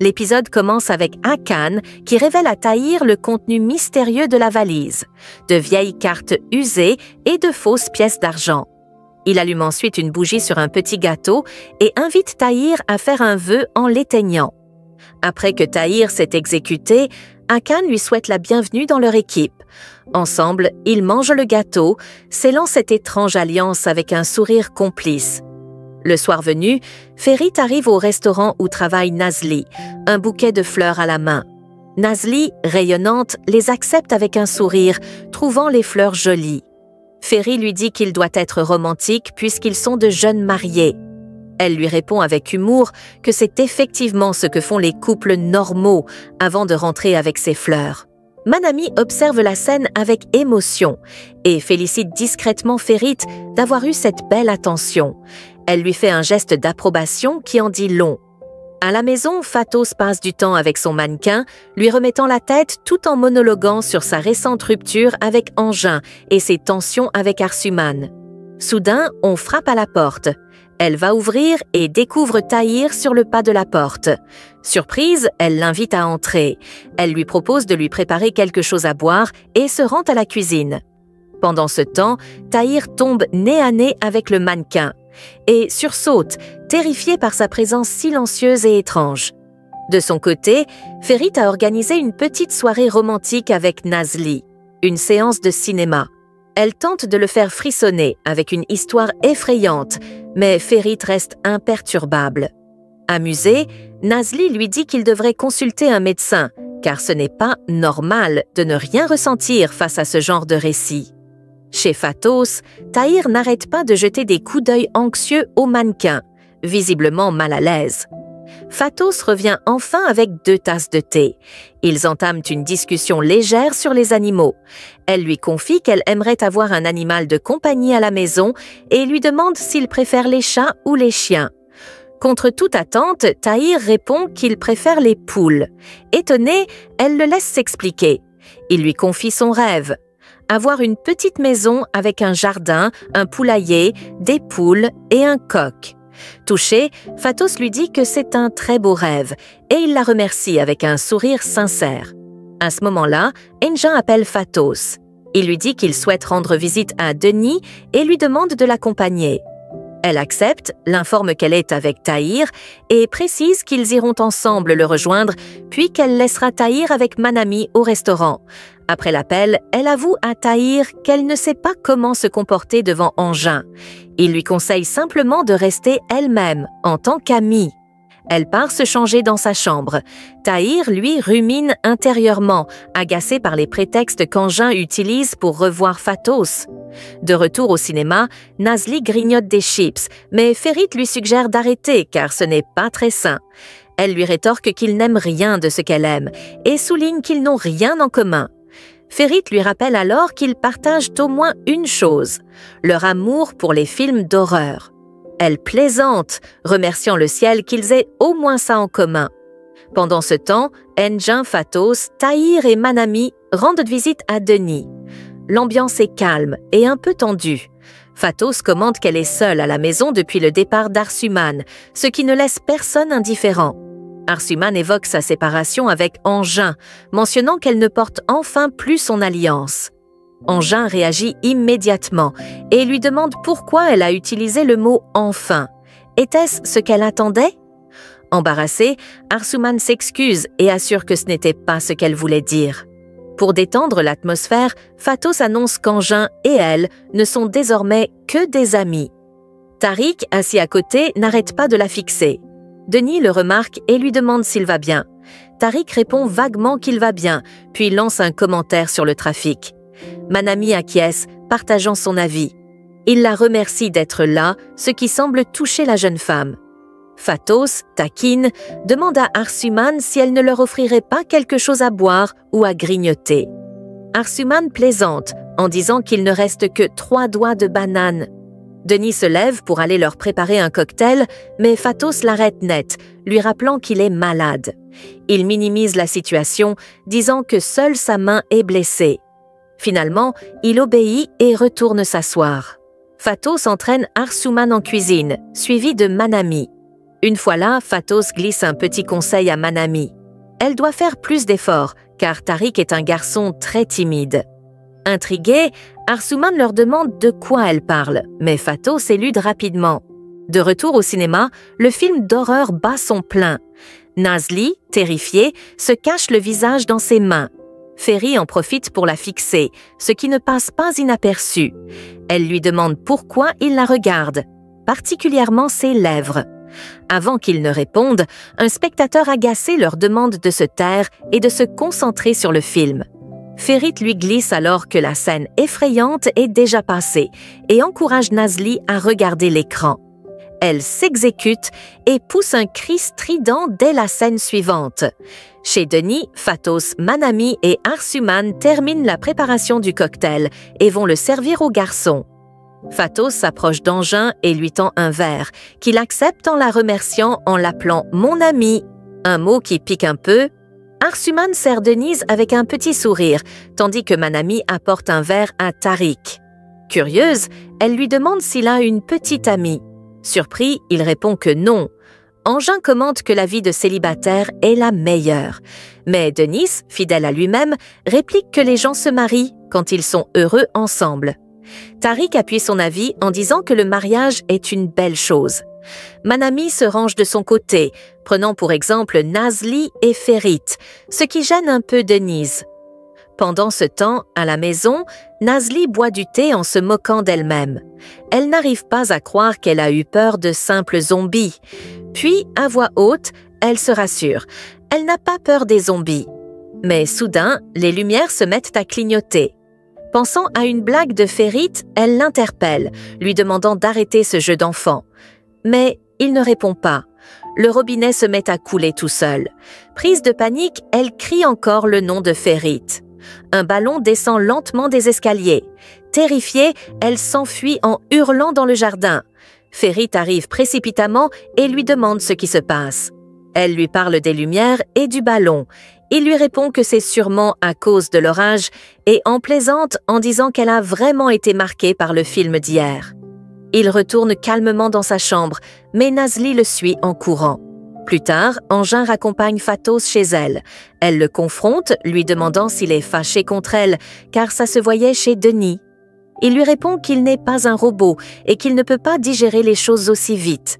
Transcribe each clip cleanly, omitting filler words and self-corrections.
L'épisode commence avec Hakan qui révèle à Tahir le contenu mystérieux de la valise, de vieilles cartes usées et de fausses pièces d'argent. Il allume ensuite une bougie sur un petit gâteau et invite Tahir à faire un vœu en l'éteignant. Après que Tahir s'est exécuté, Hakan lui souhaite la bienvenue dans leur équipe. Ensemble, ils mangent le gâteau, scellant cette étrange alliance avec un sourire complice. Le soir venu, Ferit arrive au restaurant où travaille Nazli, un bouquet de fleurs à la main. Nazli, rayonnante, les accepte avec un sourire, trouvant les fleurs jolies. Ferit lui dit qu'il doit être romantique puisqu'ils sont de jeunes mariés. Elle lui répond avec humour que c'est effectivement ce que font les couples normaux avant de rentrer avec ses fleurs. Manami observe la scène avec émotion et félicite discrètement Ferit d'avoir eu cette belle attention. Elle lui fait un geste d'approbation qui en dit long. À la maison, Fatos passe du temps avec son mannequin, lui remettant la tête tout en monologuant sur sa récente rupture avec Engin et ses tensions avec Arsuman. Soudain, on frappe à la porte. Elle va ouvrir et découvre Tahir sur le pas de la porte. Surprise, elle l'invite à entrer. Elle lui propose de lui préparer quelque chose à boire et se rend à la cuisine. Pendant ce temps, Tahir tombe nez à nez avec le mannequin et sursaute, terrifié par sa présence silencieuse et étrange. De son côté, Ferit a organisé une petite soirée romantique avec Nazli, une séance de cinéma. Elle tente de le faire frissonner avec une histoire effrayante, mais Ferit reste imperturbable. Amusé, Nazli lui dit qu'il devrait consulter un médecin, car ce n'est pas normal de ne rien ressentir face à ce genre de récit. Chez Fatos, Tahir n'arrête pas de jeter des coups d'œil anxieux au mannequin, visiblement mal à l'aise. Fatos revient enfin avec 2 tasses de thé. Ils entament une discussion légère sur les animaux. Elle lui confie qu'elle aimerait avoir un animal de compagnie à la maison et lui demande s'il préfère les chats ou les chiens. Contre toute attente, Tahir répond qu'il préfère les poules. Étonnée, elle le laisse s'expliquer. Il lui confie son rêve. Avoir une petite maison avec un jardin, un poulailler, des poules et un coq. Touché, Fatos lui dit que c'est un très beau rêve et il la remercie avec un sourire sincère. À ce moment-là, Engin appelle Fatos. Il lui dit qu'il souhaite rendre visite à Denis et lui demande de l'accompagner. Elle accepte, l'informe qu'elle est avec Tahir et précise qu'ils iront ensemble le rejoindre, puis qu'elle laissera Tahir avec Manami au restaurant. Après l'appel, elle avoue à Tahir qu'elle ne sait pas comment se comporter devant Engin. Il lui conseille simplement de rester elle-même, en tant qu'amie. Elle part se changer dans sa chambre. Tahir, lui, rumine intérieurement, agacé par les prétextes qu'Engin utilise pour revoir Fatos. De retour au cinéma, Nazli grignote des chips, mais Ferit lui suggère d'arrêter car ce n'est pas très sain. Elle lui rétorque qu'il n'aime rien de ce qu'elle aime et souligne qu'ils n'ont rien en commun. Ferit lui rappelle alors qu'ils partagent au moins une chose, leur amour pour les films d'horreur. Elle plaisante, remerciant le ciel qu'ils aient au moins ça en commun. Pendant ce temps, Engin, Fatos, Tahir et Manami rendent visite à Denis. L'ambiance est calme et un peu tendue. Fatos commente qu'elle est seule à la maison depuis le départ d'Arsuman, ce qui ne laisse personne indifférent. Arsuman évoque sa séparation avec Engin, mentionnant qu'elle ne porte enfin plus son alliance. Engin réagit immédiatement et lui demande pourquoi elle a utilisé le mot « enfin ». Était-ce ce qu'elle attendait? Embarrassée, Arsuman s'excuse et assure que ce n'était pas ce qu'elle voulait dire. Pour détendre l'atmosphère, Fatos annonce qu'Engin et elle ne sont désormais que des amis. Tariq, assis à côté, n'arrête pas de la fixer. Denis le remarque et lui demande s'il va bien. Tariq répond vaguement qu'il va bien, puis lance un commentaire sur le trafic. Manami acquiesce, partageant son avis. Il la remercie d'être là, ce qui semble toucher la jeune femme. Fatos, taquine, demande à Arsuman si elle ne leur offrirait pas quelque chose à boire ou à grignoter. Arsuman plaisante en disant qu'il ne reste que 3 doigts de banane. Denis se lève pour aller leur préparer un cocktail, mais Fatos l'arrête net, lui rappelant qu'il est malade. Il minimise la situation, disant que seule sa main est blessée. Finalement, il obéit et retourne s'asseoir. Fatos entraîne Arsuman en cuisine, suivi de Manami. Une fois là, Fatos glisse un petit conseil à Manami. Elle doit faire plus d'efforts, car Tariq est un garçon très timide. Intrigué, Arsuman leur demande de quoi elle parle, mais Fatos élude rapidement. De retour au cinéma, le film d'horreur bat son plein. Nazli, terrifiée, se cache le visage dans ses mains. Ferry en profite pour la fixer, ce qui ne passe pas inaperçu. Elle lui demande pourquoi il la regarde, particulièrement ses lèvres. Avant qu'ils ne répondent, un spectateur agacé leur demande de se taire et de se concentrer sur le film. Ferit lui glisse alors que la scène effrayante est déjà passée et encourage Nazli à regarder l'écran. Elle s'exécute et pousse un cri strident dès la scène suivante. Chez Denis, Fatos, Manami et Arsuman terminent la préparation du cocktail et vont le servir aux garçons. Fatos s'approche d'Angin et lui tend un verre, qu'il accepte en la remerciant en l'appelant « mon ami », un mot qui pique un peu. Arsuman sert Denise avec un petit sourire, tandis que Manami apporte un verre à Tariq. Curieuse, elle lui demande s'il a une petite amie. Surpris, il répond que non. Angin commente que la vie de célibataire est la meilleure. Mais Denis, fidèle à lui-même, réplique que les gens se marient quand ils sont heureux ensemble. Tariq appuie son avis en disant que le mariage est une belle chose. Manami se range de son côté, prenant pour exemple Nazli et Ferit, ce qui gêne un peu Denise. Pendant ce temps, à la maison, Nazli boit du thé en se moquant d'elle-même. Elle n'arrive pas à croire qu'elle a eu peur de simples zombies. Puis, à voix haute, elle se rassure. Elle n'a pas peur des zombies. Mais soudain, les lumières se mettent à clignoter. Pensant à une blague de Ferit, elle l'interpelle, lui demandant d'arrêter ce jeu d'enfant. Mais il ne répond pas. Le robinet se met à couler tout seul. Prise de panique, elle crie encore le nom de Ferit. Un ballon descend lentement des escaliers. Terrifiée, elle s'enfuit en hurlant dans le jardin. Ferit arrive précipitamment et lui demande ce qui se passe. Elle lui parle des lumières et du ballon. Il lui répond que c'est sûrement à cause de l'orage et en plaisante en disant qu'elle a vraiment été marquée par le film d'hier. Il retourne calmement dans sa chambre, mais Nazli le suit en courant. Plus tard, Angin raccompagne Fatos chez elle. Elle le confronte, lui demandant s'il est fâché contre elle, car ça se voyait chez Denis. Il lui répond qu'il n'est pas un robot et qu'il ne peut pas digérer les choses aussi vite.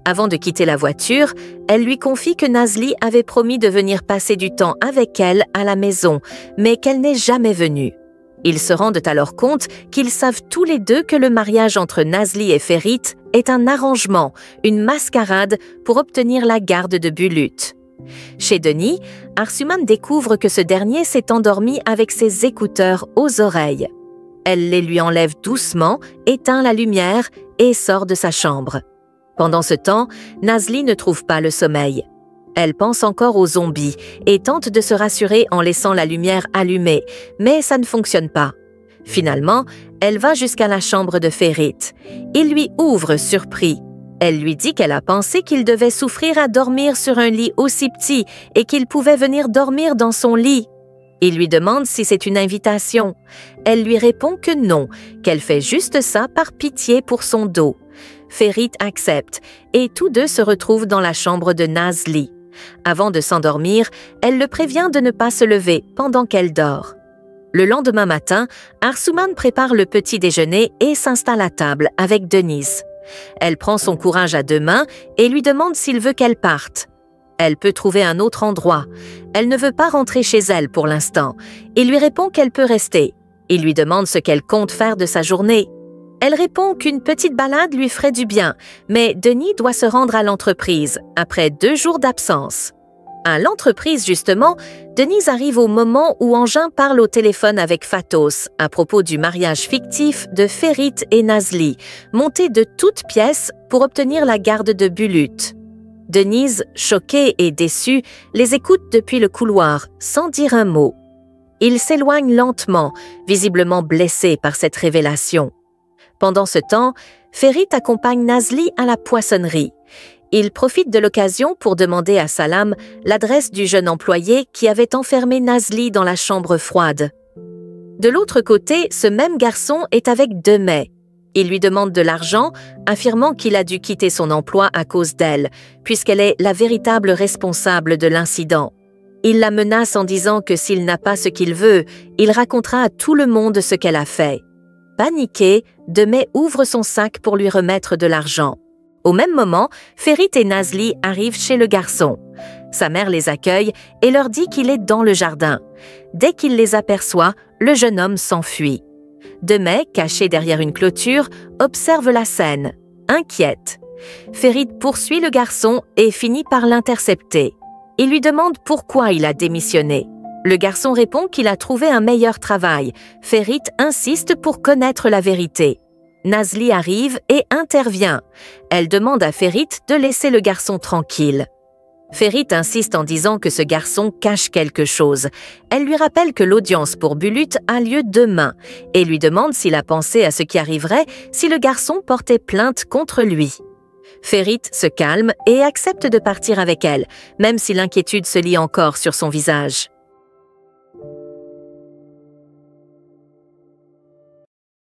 Avant de quitter la voiture, elle lui confie que Nazli avait promis de venir passer du temps avec elle à la maison, mais qu'elle n'est jamais venue. Ils se rendent alors compte qu'ils savent tous les deux que le mariage entre Nazli et Ferit est un arrangement, une mascarade pour obtenir la garde de Bulut. Chez Denis, Arsuman découvre que ce dernier s'est endormi avec ses écouteurs aux oreilles. Elle les lui enlève doucement, éteint la lumière et sort de sa chambre. Pendant ce temps, Nazli ne trouve pas le sommeil. Elle pense encore aux zombies et tente de se rassurer en laissant la lumière allumée, mais ça ne fonctionne pas. Finalement, elle va jusqu'à la chambre de Ferit. Il lui ouvre surpris. Elle lui dit qu'elle a pensé qu'il devait souffrir à dormir sur un lit aussi petit et qu'il pouvait venir dormir dans son lit. Il lui demande si c'est une invitation. Elle lui répond que non, qu'elle fait juste ça par pitié pour son dos. Ferit accepte et tous deux se retrouvent dans la chambre de Nazli. Avant de s'endormir, elle le prévient de ne pas se lever pendant qu'elle dort. Le lendemain matin, Arsuman prépare le petit déjeuner et s'installe à table avec Denise. Elle prend son courage à deux mains et lui demande s'il veut qu'elle parte. Elle peut trouver un autre endroit. Elle ne veut pas rentrer chez elle pour l'instant. Il lui répond qu'elle peut rester. Il lui demande ce qu'elle compte faire de sa journée. Elle répond qu'une petite balade lui ferait du bien, mais Denis doit se rendre à l'entreprise après 2 jours d'absence. À l'entreprise, justement, Denise arrive au moment où Angin parle au téléphone avec Fatos à propos du mariage fictif de Ferit et Nazli, monté de toutes pièces pour obtenir la garde de Bulut. Denise, choquée et déçue, les écoute depuis le couloir, sans dire un mot. Il s'éloigne lentement, visiblement blessé par cette révélation. Pendant ce temps, Ferit accompagne Nazli à la poissonnerie. Il profite de l'occasion pour demander à Salam l'adresse du jeune employé qui avait enfermé Nazli dans la chambre froide. De l'autre côté, ce même garçon est avec Demey. Il lui demande de l'argent, affirmant qu'il a dû quitter son emploi à cause d'elle, puisqu'elle est la véritable responsable de l'incident. Il la menace en disant que s'il n'a pas ce qu'il veut, il racontera à tout le monde ce qu'elle a fait. Paniqué, Demey ouvre son sac pour lui remettre de l'argent. Au même moment, Ferit et Nazli arrivent chez le garçon. Sa mère les accueille et leur dit qu'il est dans le jardin. Dès qu'il les aperçoit, le jeune homme s'enfuit. Demey, caché derrière une clôture, observe la scène, inquiète. Ferit poursuit le garçon et finit par l'intercepter. Il lui demande pourquoi il a démissionné. Le garçon répond qu'il a trouvé un meilleur travail. Ferit insiste pour connaître la vérité. Nazli arrive et intervient. Elle demande à Ferit de laisser le garçon tranquille. Ferit insiste en disant que ce garçon cache quelque chose. Elle lui rappelle que l'audience pour Bulut a lieu demain et lui demande s'il a pensé à ce qui arriverait si le garçon portait plainte contre lui. Ferit se calme et accepte de partir avec elle, même si l'inquiétude se lit encore sur son visage.